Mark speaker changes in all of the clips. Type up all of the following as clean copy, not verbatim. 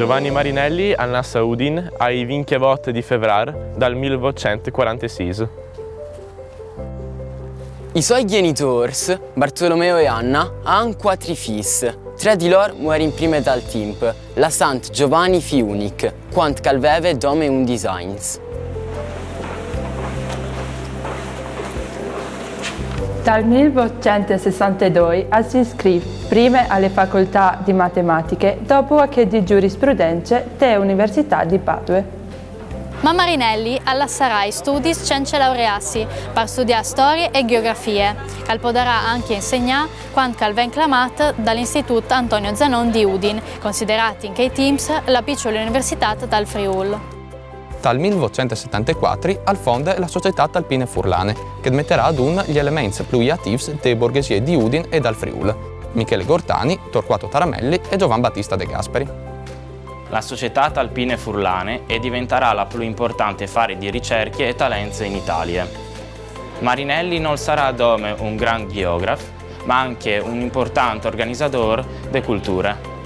Speaker 1: Giovanni Marinelli al nasce a Udin ai 28 di febbraio del 1846.
Speaker 2: I suoi genitori, Bartolomeo e Anna, hanno 4 figli. 3 di loro muoiono prima dal tempo, la Sant Giovanni fi unic, quando calveve dome 11 anni.
Speaker 3: Dal 1862 si iscrive prima alle facoltà di matematiche, dopo che di giurisprudenza all'Università di Padova.
Speaker 4: Ma Marinelli alla Sarai studi senza laurearsi per studiare storie e geografie, che potrà anche insegnare quando ven chiamato dall'Istituto Antonio Zanon di Udin, considerati in quei teams la piccola università dal Friul.
Speaker 5: Dal 1974 al fonda la Società Alpine Furlane, che metterà ad un gli elementi più attivi delle borghesie di Udin e dal Friul: Michele Gortani, Torquato Taramelli e Giovan Battista De Gasperi.
Speaker 6: La Società Alpine Furlane diventerà la più importante fare di ricerche e talenze in Italia. Marinelli non sarà come un gran geografo, ma anche un importante organizzatore di culture.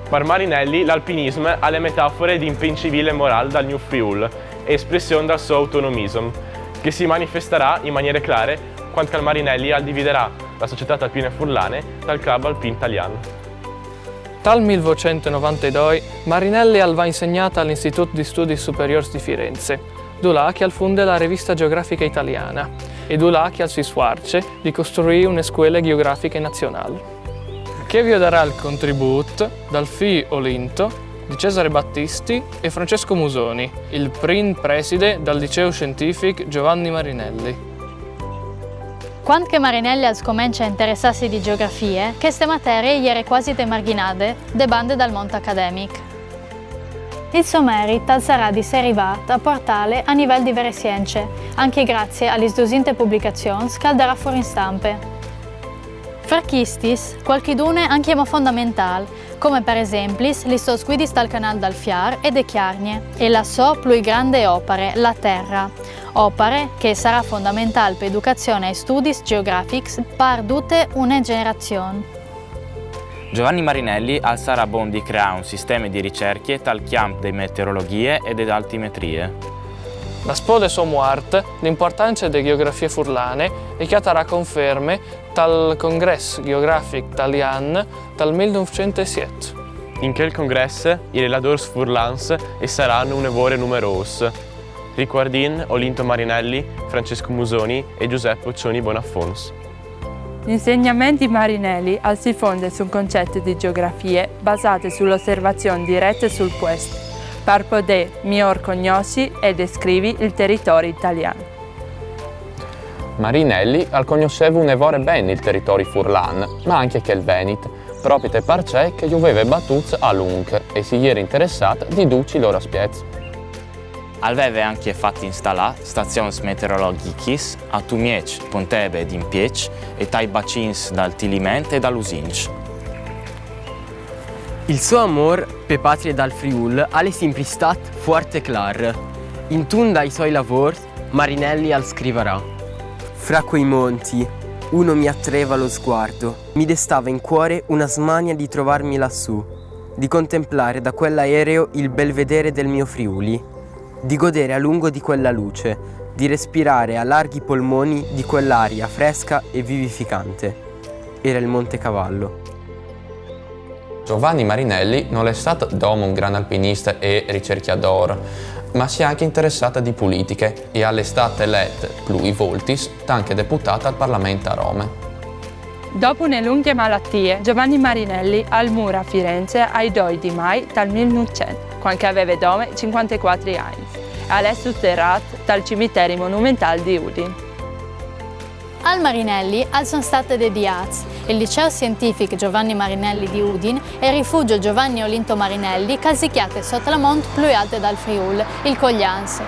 Speaker 1: Per Marinelli l'alpinismo ha le metafore di impegno civile e morale dal New Friul, espressione del suo autonomismo, che si manifesterà in maniera chiara quando Marinelli dividerà la Società Alpine Furlane dal Club Alpino Italiano.
Speaker 7: Dal 1992 Marinelli va insegnata all'Istituto di Studi Superiori di Firenze, dove che fonde la Rivista Geografica Italiana e dove che si sforza di costruire una scuola geografica nazionale. Che vi darà il contributo dal figlio Olinto di Cesare Battisti e Francesco Musoni, il primo preside del Liceo Scientifico Giovanni Marinelli.
Speaker 4: Quando Marinelli comincia a interessarsi di geografie, queste materie gli erano quasi demarginate, de bande dal mondo accademico. Il suo merito sarà di essere arrivato a portare a livello di vere scienze, anche grazie alle dosinte pubblicazioni che darà fuori in stampe. Fra quistis, qualchidune anche fondamentale, come per esempio gli stosguidi dal canale dal Fiar e de Chiarnie, e la sua più grande opera, La Terra, opere che sarà fondamentale per l'educazione e studi geografici per tutta una generazione.
Speaker 6: Giovanni Marinelli sarà bon di creare un sistema di ricerche tal campo di meteorologie e di altimetrie.
Speaker 7: La spode sommuart l'importanza delle geografie furlane e che darà conferme dal Congresso Geografico Italiano dal 1907.
Speaker 1: In quel congresso i relatori furlans saranno un evore numeroso. Ricordin Olinto Marinelli, Francesco Musoni e Giuseppe Occioni Bonafons.
Speaker 3: L'insegnamento di Marinelli si fonda su un concetto di geografie basate sull'osservazione diretta sul posto, per poter miglior conoscere e descrivere il territorio italiano.
Speaker 5: Marinelli conosceva un evore bene il territorio furlan, ma anche che il Veneto, proprio perché che gli aveva battuto a lungo e si era interessato di duci loro spiez.
Speaker 6: Aveva anche fatto installare stazioni meteorologiche a Tumiec, Pontebe ed Impiec e tai bacini dal Tiliment e dall'Usinc.
Speaker 2: Il suo amore per patria dal Friul è sempre stato forte e chiaro. In tunda ai suoi lavori, Marinelli scriverà: fra quei monti, uno mi attraeva lo sguardo, mi destava in cuore una smania di trovarmi lassù, di contemplare da quell'aereo il belvedere del mio Friuli, di godere a lungo di quella luce, di respirare a larghi polmoni di quell'aria fresca e vivificante. Era il Monte Cavallo.
Speaker 5: Giovanni Marinelli non è stato domo un gran alpinista e ricerchiatore, ma si è anche interessato di politiche e all'estate eletto, plui voltis, anche deputato al Parlamento a Roma.
Speaker 3: Dopo una lunghe malattie, Giovanni Marinelli mura a Firenze ai 2 di maio del 1900, quando aveva 54 anni, e è sotterrato dal cimitero monumentale di Udin.
Speaker 4: Al Marinelli sono state dedicate il Liceo Scientifico Giovanni Marinelli di Udin e il Rifugio Giovanni Olinto Marinelli, che si chiama sotto la monte più alta dal Friul, il Coglians.